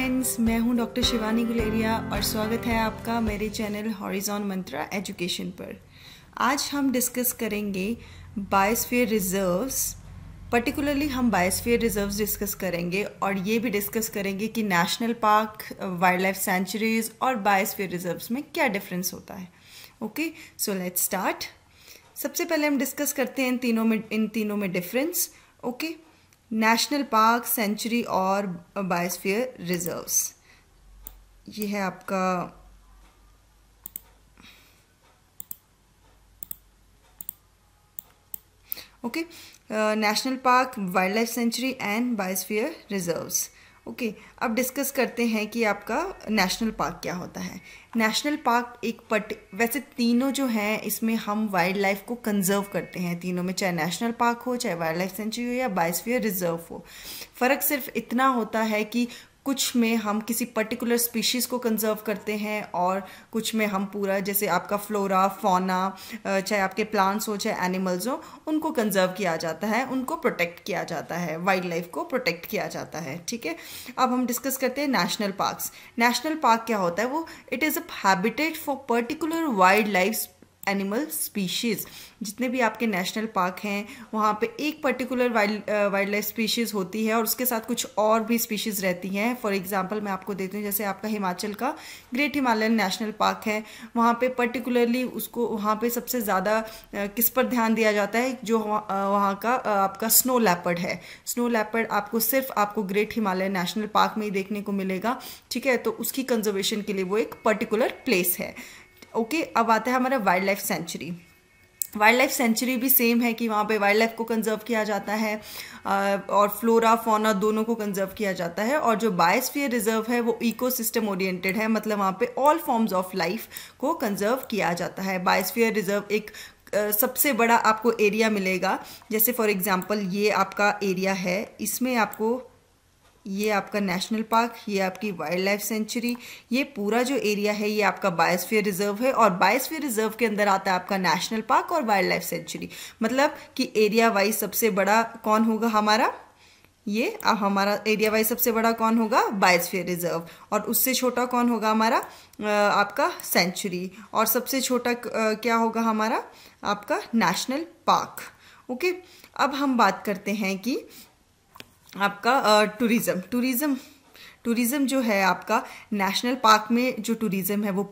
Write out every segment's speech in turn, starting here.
Friends, मैं हूं doctor Shivani Guleria और स्वागत है आपका मेरे चैनल हॉरिजॉन मंत्रा एजुकेशन पर। आज हम डिस्कस करेंगे बायोस्फीयर रिजर्व्स। पर्टिकुलरली हम बायोस्फीयर रिजर्व्स डिस्कस करेंगे और ये भी डिस्कस करेंगे कि national park, wild life sanctuaries और बायोस्फीयर रिजर्व्स में क्या डिफरेंस होता है। Okay, so let's start. सबसे पहले हम डिस्कस करते हैं इन तीनों में difference. Okay, national park, sanctuary और बायोस्फीयर रिजर्व्स। ये है आपका okay, national park, wild life sanctuary and biosphere reserves. Okay, अब डिस्कस करते हैं कि आपका नेशनल पार्क क्या होता है। नेशनल पार्क वैसे तीनों जो हैं इसमें हम वाइल्ड लाइफ को कंजर्व करते हैं, तीनों में, चाहे नेशनल पार्क हो, चाहे वाइल्ड लाइफ सेंचुरी हो या बायोस्फीयर रिजर्व हो। फ़र्क सिर्फ इतना होता है कि कुछ में हम किसी पर्टिकुलर स्पीशीज़ को कंजर्व करते हैं और कुछ में हम पूरा, जैसे आपका फ्लोरा, फौना, चाहे आपके प्लांट्स हो चाहे एनिमल्स हो, उनको कंजर्व किया जाता है, उनको प्रोटेक्ट किया जाता है, वाइल्ड लाइफ को प्रोटेक्ट किया जाता है। ठीक है, अब हम डिस्कस करते हैं नेशनल पार्क्स। नेशनल पार्क क्या होता है? वो it is a habitat for particular wild life animal species. जितने भी आपके नेशनल पार्क हैं वहाँ पे एक पर्टिकुलर वाइल्ड लाइफ स्पीशीज़ होती है और उसके साथ कुछ और भी स्पीशीज़ रहती हैं। फॉर एग्जांपल मैं आपको देती हूँ, जैसे आपका हिमाचल का ग्रेट हिमालयन नेशनल पार्क है, वहाँ पे पर्टिकुलरली वहाँ पे सबसे ज़्यादा किस पर ध्यान दिया जाता है? जो वहाँ का आपका स्नो लेपर्ड है। स्नो लेपर्ड आपको ग्रेट हिमालयन नेशनल पार्क में ही देखने को मिलेगा। ठीक है, तो उसकी कंजर्वेशन के लिए वो एक पर्टिकुलर प्लेस है। ओके, अब आता है हमारा wild life century. Wild life century भी सेम है कि वहाँ पे वाइल्ड लाइफ को कंजर्व किया जाता है और फ्लोरा फौना दोनों को कंजर्व किया जाता है। और जो बायोस्फीयर रिजर्व है वो इकोसिस्टम ओरिएंटेड है, मतलब वहाँ पे ऑल फॉर्म्स ऑफ लाइफ को कंजर्व किया जाता है। बायोस्फीयर रिजर्व एक सबसे बड़ा आपको एरिया मिलेगा। जैसे फॉर एग्जांपल ये आपका एरिया है, इसमें आपको ये आपका नेशनल पार्क, ये आपकी वाइल्ड लाइफ सेंचुरी, ये पूरा जो एरिया है ये आपका बायोस्फीयर रिजर्व है। और बायोस्फीयर रिजर्व के अंदर आता है आपका नेशनल पार्क और वाइल्ड लाइफ सेंचुरी। मतलब कि एरिया वाइज सबसे बड़ा कौन होगा हमारा? ये अब हमारा एरिया वाइज सबसे बड़ा कौन होगा? Biosphere reserve. और उससे छोटा कौन होगा हमारा? आपका सेंचुरी। और सबसे छोटा क्या होगा हमारा? आपका नेशनल पार्क। ओके, अब हम बात करते हैं कि आपका टूरिज्म जो है आपका नेशनल पार्क में, जो टूरिज्म है वो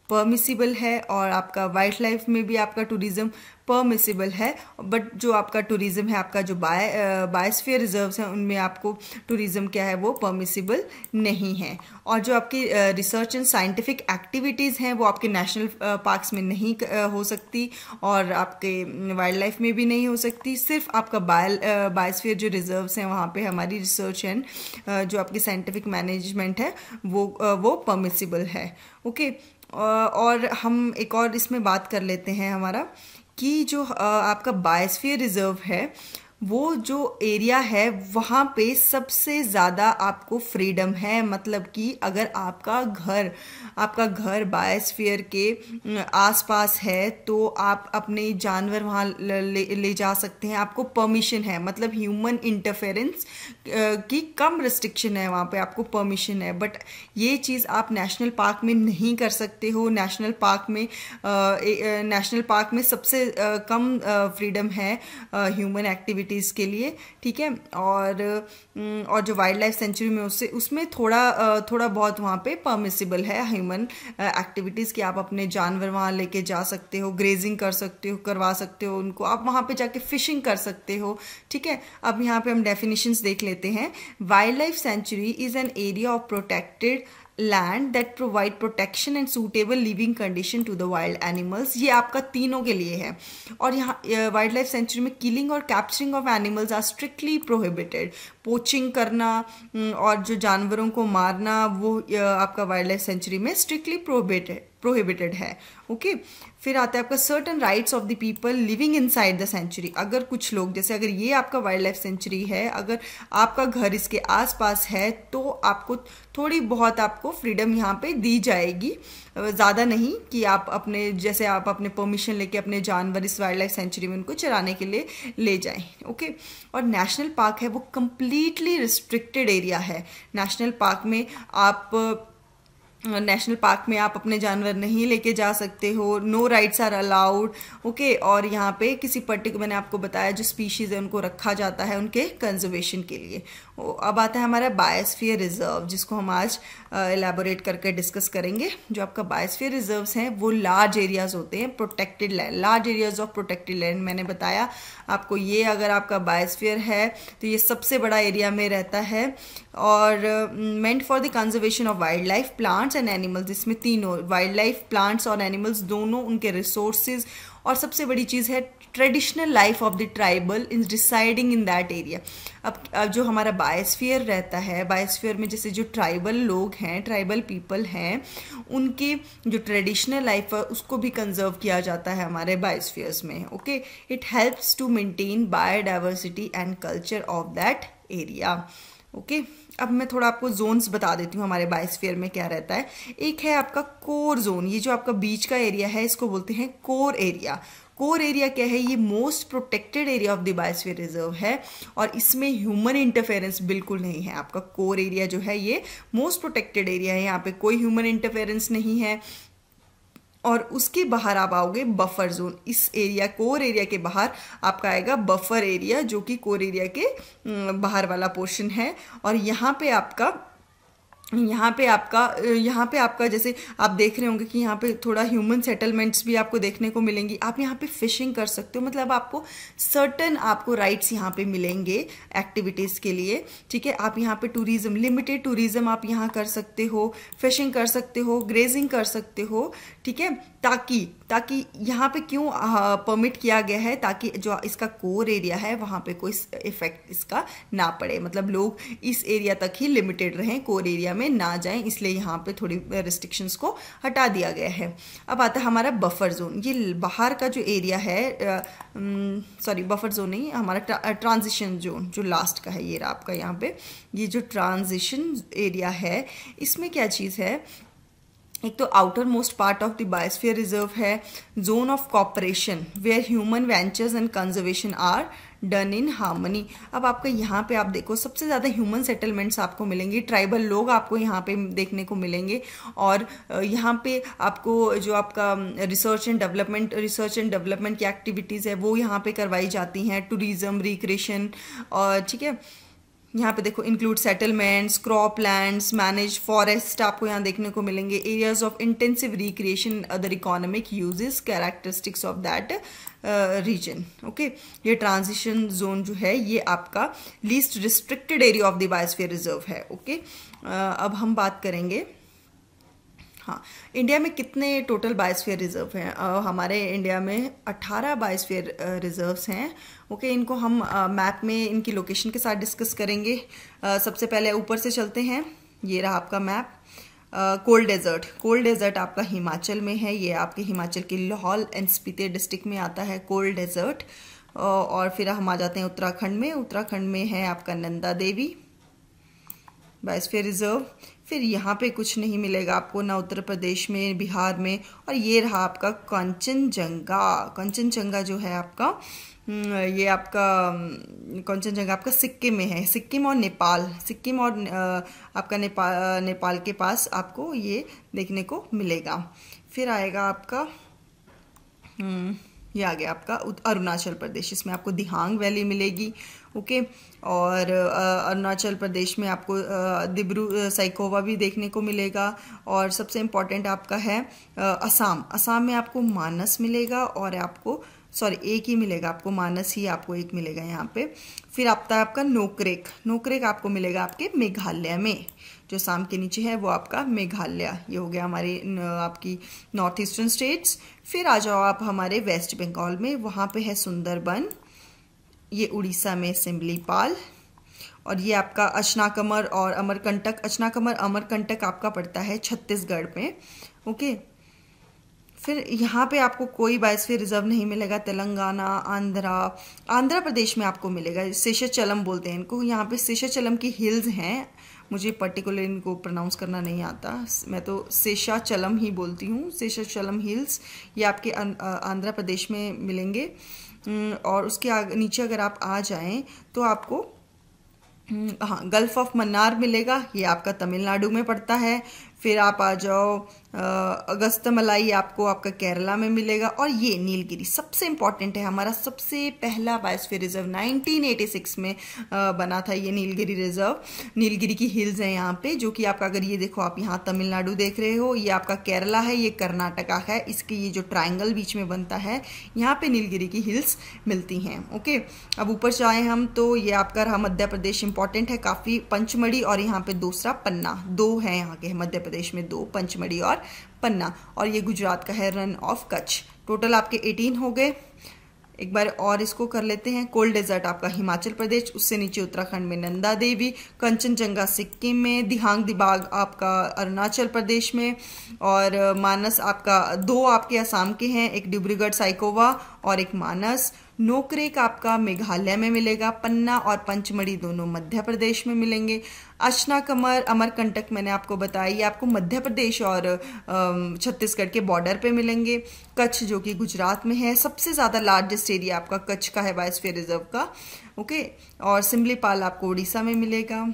परमिसिबल है और आपका वाइल्ड लाइफ में भी आपका टूरिज्म परमिसिबल है। बट जो आपका टूरिज्म है, आपका जो बायोस्फीयर रिजर्व्स हैं, उनमें आपको टूरिज्म क्या है? वो परमिसिबल नहीं है। और जो आपकी रिसर्च एंड साइंटिफिक एक्टिविटीज़ हैं वो आपके नेशनल पार्क्स में नहीं हो सकती और आपके वाइल्ड लाइफ में भी नहीं हो सकती। सिर्फ आपका बायोस्फीयर जो रिजर्व्स हैं वहाँ पे हमारी रिसर्च एंड जो आपकी साइंटिफिक मैनेजमेंट है वो परमिसिबल है। ओके, और हम एक और इसमें बात कर लेते हैं हमारा कि जो आपका बायोस्फीयर रिजर्व है वो जो एरिया है वहाँ पे सबसे ज़्यादा आपको फ्रीडम है। मतलब कि अगर आपका घर बायोस्फीयर के आसपास है तो आप अपने जानवर वहाँ ले जा सकते हैं, आपको परमिशन है। मतलब ह्यूमन इंटरफेरेंस की कम रिस्ट्रिक्शन है, वहाँ पे आपको परमिशन है। बट ये चीज़ आप नेशनल पार्क में नहीं कर सकते हो। नेशनल पार्क में सबसे कम फ्रीडम है ह्यूमन एक्टिविटी के लिए। ठीक है, और जो वाइल्ड लाइफ सेंचुरी में उसमें थोड़ा बहुत वहाँ पे परमिसिबल है ह्यूमन एक्टिविटीज़, कि आप अपने जानवर वहाँ लेके जा सकते हो, ग्रेजिंग करवा सकते हो उनको, आप वहाँ पे जाके फिशिंग कर सकते हो। ठीक है, अब यहाँ पे हम डेफिनेशंस देख लेते हैं। Wild life sanctuary is an area of protected land that provide protection and suitable living condition to the wild animals. ये आपका तीनों के लिए है। और यहाँ वाइल्ड लाइफ सेंचुरी में किलिंग और capturing of animals are strictly prohibited. Poaching करना और जो जानवरों को मारना वो आपका वाइल्ड लाइफ सेंचुरी में स्ट्रिक्टली प्रोहिबिटेड है। ओके, फिर आता है आपका certain rights of the people living inside the sanctuary. अगर कुछ लोग, जैसे अगर ये आपका वाइल्ड लाइफ सेंचुरी है, अगर आपका घर इसके आसपास है, तो आपको थोड़ी बहुत आपको फ्रीडम यहाँ पे दी जाएगी, ज़्यादा नहीं कि आप अपने, जैसे आप अपने परमिशन लेके अपने जानवर इस वाइल्ड लाइफ सेंचुरी में उनको चराने के लिए ले जाएं। ओके, और नेशनल पार्क है वो कंप्लीटली रिस्ट्रिक्टेड एरिया है। नेशनल पार्क में आप अपने जानवर नहीं लेके जा सकते हो, no rights are allowed. Okay, और यहाँ पे किसी पर्टिकुलर, मैंने आपको बताया जो स्पीशीज है उनको रखा जाता है उनके कंजर्वेशन के लिए। अब आता है हमारा बायोस्फीयर रिजर्व, जिसको हम आज एलैबोरेट करके डिस्कस करेंगे। जो आपका बायोस्फीयर रिजर्व्स हैं वो लार्ज एरियाज होते हैं, protected land, large areas of protected land. मैंने बताया आपको, ये अगर आपका बायोस्फीयर है तो ये सबसे बड़ा एरिया में रहता है, और meant for the conservation of wild life, plants and animals. इसमें तीनों, वाइल्ड लाइफ, प्लांट्स और एनिमल्स, दोनों उनके रिसोर्सेज, और सबसे बड़ी चीज़ है traditional life of the tribal in residing in that area. अब जो हमारा बायोस्फीयर रहता है, बायोस्फीयर में जैसे जो ट्राइबल लोग हैं, ट्राइबल पीपल हैं, उनकी जो ट्रेडिशनल लाइफ है उसको भी कंजर्व किया जाता है हमारे बायोस्फीयर्स में। Okay, it helps to maintain biodiversity and culture of that area. Okay, अब मैं थोड़ा आपको जोन्स बता देती हूँ हमारे बायोस्फीयर में क्या रहता है। एक है आपका कोर जोन, ये जो आपका बीच का एरिया है इसको बोलते हैं कोर एरिया। कोर एरिया क्या है? ये most protected area of the biosphere reserve है, और इसमें ह्यूमन इंटरफेरेंस बिल्कुल नहीं है। आपका कोर एरिया जो है ये मोस्ट प्रोटेक्टेड एरिया है, यहाँ पे कोई ह्यूमन इंटरफेरेंस नहीं है। और उसके बाहर आप आओगे बफर जोन, इस एरिया, कोर एरिया के बाहर आपका आएगा बफर एरिया, जो कि कोर एरिया के बाहर वाला पोर्शन है। और यहाँ पे आपका जैसे आप देख रहे होंगे कि यहाँ पे थोड़ा ह्यूमन सेटलमेंट्स भी आपको देखने को मिलेंगी। आप यहाँ पे फिशिंग कर सकते हो, मतलब आपको सर्टन आपको राइट्स यहाँ पे मिलेंगे एक्टिविटीज़ के लिए। ठीक है, आप यहाँ पे टूरिज्म, लिमिटेड टूरिज्म आप यहाँ कर सकते हो, फिशिंग कर सकते हो, ग्रेजिंग कर सकते हो। ठीक है, ताकि यहाँ पे क्यों परमिट किया गया है, ताकि जो इसका कोर एरिया है वहाँ पे कोई इफेक्ट इसका ना पड़े, मतलब लोग इस एरिया तक ही लिमिटेड रहें, कोर एरिया में ना जाएं, इसलिए यहाँ पे थोड़ी रिस्ट्रिक्शंस को हटा दिया गया है। अब आता है हमारा बफर जोन। ये बाहर का जो एरिया है, सॉरी बफर जोन नहीं, हमारा ट्रांजिशन जोन जो लास्ट का है, ये रहा आपका यहाँ पे, ये जो ट्रांजिशन एरिया है इसमें क्या चीज़ है, एक तो outer most part of the biosphere reserve है zone of cooperation where human ventures and conservation are done in harmony. अब आपका यहाँ पे आप देखो सबसे ज़्यादा ह्यूमन सेटलमेंट्स आपको मिलेंगे, ट्राइबल लोग आपको यहाँ पे देखने को मिलेंगे, और यहाँ पे आपको जो आपका रिसर्च एंड डेवलपमेंट की एक्टिविटीज़ है वो यहाँ पे करवाई जाती हैं, टूरिज्म, रिक्रिएशन, और ठीक है यहाँ पे देखो include settlements, crop lands, manage forest आपको यहाँ देखने को मिलेंगे, areas of intensive recreation, other economic uses, characteristics of that region. Okay, ये ट्रांजिशन जोन जो है ये आपका least restricted area of the biosphere reserve है। ओके, अब हम बात करेंगे, हाँ, इंडिया में कितने टोटल बायोस्फीयर रिजर्व हैं? हमारे इंडिया में 18 बायोस्फीयर रिजर्व्स हैं। ओके, इनको हम मैप में इनकी लोकेशन के साथ डिस्कस करेंगे। सबसे पहले ऊपर से चलते हैं, ये रहा आपका मैप। कोल्ड डेजर्ट आपका हिमाचल में है, ये आपके हिमाचल के लाहौल एंड स्पीति डिस्ट्रिक्ट में आता है कोल्ड डेजर्ट। और फिर हम आ जाते हैं उत्तराखंड में है आपका नंदा देवी बायोस्फीयर रिजर्व। फिर यहाँ पे कुछ नहीं मिलेगा आपको ना उत्तर प्रदेश में, बिहार में। और ये रहा आपका कंचनजंगा जो है आपका, ये आपका कंचनजंगा आपका सिक्किम में है, सिक्किम और आपका नेपाल के पास आपको ये देखने को मिलेगा। फिर आएगा आपका ये आ गया आपका अरुणाचल प्रदेश, इसमें आपको दिहांग वैली मिलेगी। ओके, और अरुणाचल प्रदेश में आपको दिब्रू साइकोवा भी देखने को मिलेगा। और सबसे इम्पॉर्टेंट आपका है असम में आपको मानस मिलेगा, और आपको एक ही मिलेगा आपको, मानस ही आपको एक मिलेगा यहाँ पे। फिर आता है आपका नोकरेक आपको मिलेगा आपके मेघालय में, जो असम के नीचे है वो आपका मेघालय। ये हो गया हमारे आपकी नॉर्थ ईस्टर्न स्टेट्स। फिर आ जाओ आप हमारे वेस्ट बंगाल में, वहाँ पे है सुंदरबन, ये उड़ीसा में सिमलीपाल, और ये आपका अचनाकमर और अमरकंटक। अमरकंटक आपका पड़ता है छत्तीसगढ़ में। ओके, फिर यहाँ पे आपको कोई बायोस्फीयर रिजर्व नहीं मिलेगा। तेलंगाना, आंध्र प्रदेश में आपको मिलेगा। शेषाचलम बोलते हैं इनको। यहाँ पे शेषाचलम की हिल्स हैं, मुझे पर्टिकुलर इनको प्रोनाउंस करना नहीं आता, मैं तो शेषाचलम ही बोलती हूँ। शेषाचलम हिल्स ये आपके आंध्र प्रदेश में मिलेंगे। और उसके नीचे अगर आप आ जाएं तो आपको हाँ गल्फ ऑफ मन्नार मिलेगा, ये आपका तमिलनाडु में पड़ता है। फिर आप आ जाओ अगस्तमलाई आपको आपका केरला में मिलेगा। और ये नीलगिरी सबसे इम्पॉर्टेंट है, हमारा सबसे पहला बायोस्फीयर रिजर्व 1986 में बना था ये नीलगिरी रिजर्व। नीलगिरी की हिल्स हैं यहाँ पे, जो कि आपका अगर ये देखो आप यहाँ तमिलनाडु देख रहे हो, ये आपका केरला है, ये कर्नाटका है। इसकी ये जो ट्रायंगल बीच में बनता है, यहाँ पे नीलगिरी की हिल्स मिलती हैं। ओके, अब ऊपर जाए हम तो ये आपका रहा मध्य प्रदेश, इंपॉर्टेंट है काफ़ी। पंचमढ़ी और यहाँ पे दूसरा पन्ना, दो है यहाँ के मध्य प्रदेश में, दो, पंचमढ़ी और पन्ना। और ये गुजरात का है रन ऑफ कच्छ। टोटल आपके 18 हो गए। एक बार और इसको कर लेते हैं। कोल्ड डेजर्ट आपका हिमाचल प्रदेश, उससे नीचे उत्तराखंड में नंदा देवी, कंचनजंगा सिक्किम में, दिहांग दिबाग आपका अरुणाचल प्रदेश में, और मानस आपका दो आपके असम के हैं, एक डिब्रूगढ़ साइकोवा और एक मानस। नोकरेक आपका मेघालय में मिलेगा। पन्ना और पंचमढ़ी दोनों मध्य प्रदेश में मिलेंगे। अशनाकमर, अमरकंटक मैंने आपको बताया, ये आपको मध्य प्रदेश और छत्तीसगढ़ के बॉर्डर पे मिलेंगे। कच्छ जो कि गुजरात में है, सबसे ज़्यादा लार्जेस्ट एरिया आपका कच्छ का है बायोस्फीयर रिजर्व का। ओके, और सिमलीपाल आपको उड़ीसा में मिलेगा।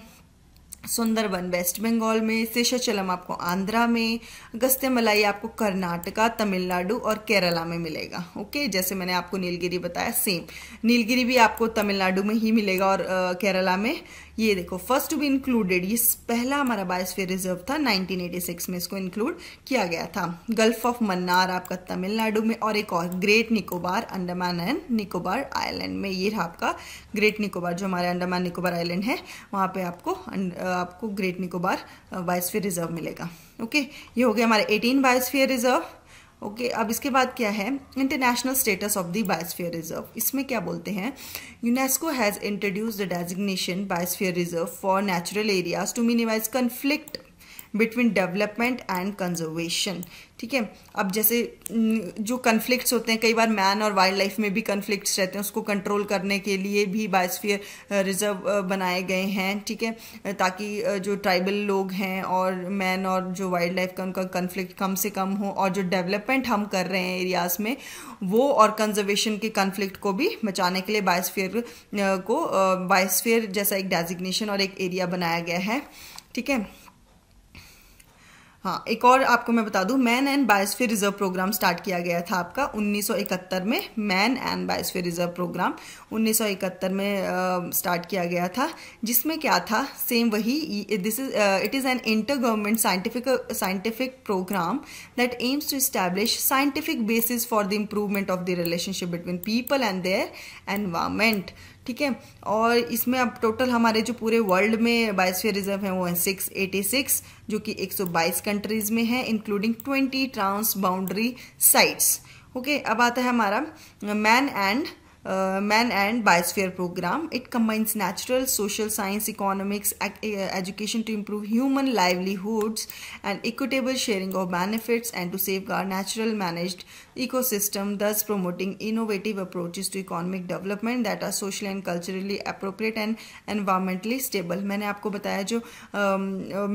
सुंदरबन वेस्ट बंगाल में, शेषाचलम आपको आंध्रा में, अगस्त्यमलाई आपको कर्नाटका, तमिलनाडु और केरला में मिलेगा। ओके, जैसे मैंने आपको नीलगिरी बताया सेम, नीलगिरी भी आपको तमिलनाडु में ही मिलेगा और केरला में। ये देखो फर्स्ट टू बी इंक्लूडेड, ये पहला हमारा बायोस्फीयर रिजर्व था 1986 में, इसको इंक्लूड किया गया था। गल्फ ऑफ मन्नार आपका तमिलनाडु में, और एक और great Nicobar, Andaman and Nicobar island में। ये रहा आपका ग्रेट निकोबार, जो हमारे अंडमान निकोबार आइलैंड है, वहाँ पे आपको ग्रेट निकोबार बायोस्फीयर रिजर्व मिलेगा। ओके, ये हो गया हमारे 18 बायोस्फीयर रिजर्व। ओके, अब इसके बाद क्या है, international status of the biosphere reserve. इसमें क्या बोलते हैं, UNESCO has introduced the designation biosphere reserve for natural areas to minimise conflict between development and conservation. ठीक है, अब जैसे जो कन्फ्लिक्ट्स होते हैं, कई बार मैन और वाइल्ड लाइफ में भी कन्फ्लिक्ट्स रहते हैं, उसको कंट्रोल करने के लिए भी बायोस्फीयर रिजर्व बनाए गए हैं। ठीक है, ताकि जो ट्राइबल लोग हैं और मैन और जो वाइल्ड लाइफ का उनका कन्फ्लिक्ट कम से कम हो, और जो डेवलपमेंट हम कर रहे हैं एरियाज में वो और कंजर्वेशन के कन्फ्लिक्ट को भी बचाने के लिए बायोस्फीयर जैसा एक डेजिग्नेशन और एक एरिया बनाया गया है। ठीक है, हाँ, एक और आपको मैं बता दूं, man and biosphere reserve programme start किया गया था आपका 1971 में। Man and biosphere reserve programme 1971 में स्टार्ट किया गया था, जिसमें क्या था, सेम वही, it is an inter government scientific programme that aims to establish scientific basis for the improvement of the relationship between people and their environment. ठीक है, और इसमें अब टोटल हमारे जो पूरे वर्ल्ड में बायोस्फीयर रिजर्व हैं वो है 686, जो कि 122 कंट्रीज में है, including 20 trans boundary sites. Okay, अब आता है हमारा man and biosphere programme. It combines natural, social science, economics, education to improve human livelihoods and equitable sharing of benefits and to safeguard natural managed ecosystem, thus promoting innovative approaches to economic development that are socially and culturally appropriate and environmentally stable। मैंने आपको बताया जो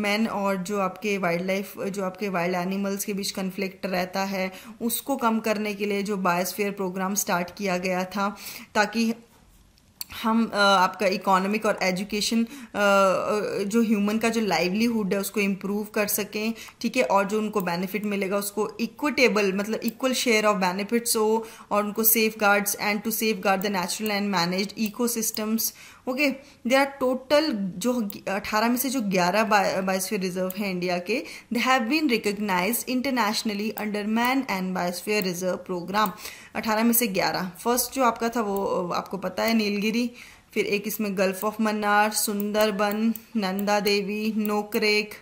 man और जो आपके wild life, जो आपके wild animals के बीच कन्फ्लिक्ट रहता है, उसको कम करने के लिए जो बायोस्फीयर प्रोग्राम स्टार्ट किया गया था, ताकि हम आपका इकोनॉमिक और एजुकेशन जो ह्यूमन का जो लाइवलीहुड है उसको इम्प्रूव कर सकें। ठीक है, और जो उनको बेनिफिट मिलेगा उसको इक्विटेबल, मतलब इक्वल शेयर ऑफ बेनिफिट्स हो, और उनको safeguards and to safeguard the natural and managed ecosystems. Okay, they are total जो 18 में से जो 11 बायोस्फीयर रिजर्व हैं इंडिया के, they have been recognised internationally under man and biosphere reserve programme. 18 में से 11, फर्स्ट जो आपका था वो आपको पता है नीलगिरी, फिर एक इसमें gulf of Mannar, Sundarban, Nanda Devi, Nokrek,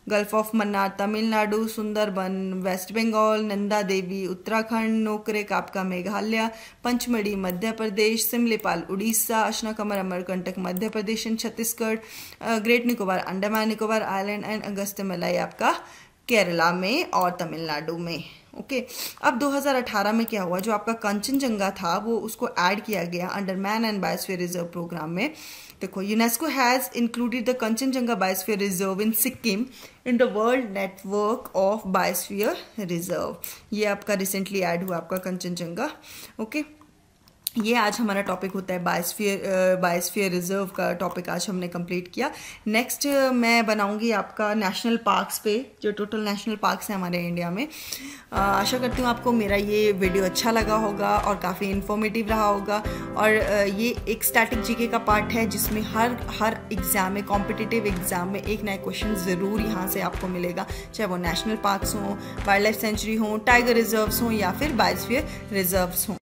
gulf of Mannar Tamil Nadu, Sundarban west Bengal, Nanda Devi Uttarakhand, Nokrek आपका Meghalaya, Pachmarhi Madhya Pradesh, Simlipal Orissa, Achanakmar Amarkantak Madhya Pradesh and Chhattisgarh, great Nicobar Andaman Nicobar island and Agasthyamalai आपका केरला में और तमिलनाडु में। ओके अब 2018 में क्या हुआ, जो आपका कंचनजंगा था वो उसको ऐड किया गया under man and biosphere reserve programme में। देखो, UNESCO has included the Kanchenjunga biosphere reserve in Sikkim in the world network of biosphere reserve. ये आपका रिसेंटली ऐड हुआ आपका कंचनजंगा। ओके ये आज हमारा टॉपिक होता है बायोस्फीयर रिजर्व का टॉपिक आज हमने कंप्लीट किया। नेक्स्ट मैं बनाऊंगी आपका नेशनल पार्क्स पे, जो टोटल नेशनल पार्क्स हैं हमारे इंडिया में। आशा करती हूँ आपको मेरा ये वीडियो अच्छा लगा होगा और काफ़ी इन्फॉर्मेटिव रहा होगा। और ये एक स्टैटिक जीके का पार्ट है जिसमें हर एग्ज़ाम में, कॉम्पिटिटिव एग्ज़ाम में एक नया क्वेश्चन ज़रूर यहाँ से आपको मिलेगा, चाहे वो नेशनल पार्क्स हों, वाइल्ड लाइफ सेंचुरी हों, टाइगर रिजर्व्स हों या फिर बायोस्फीयर रिजर्व्स हों।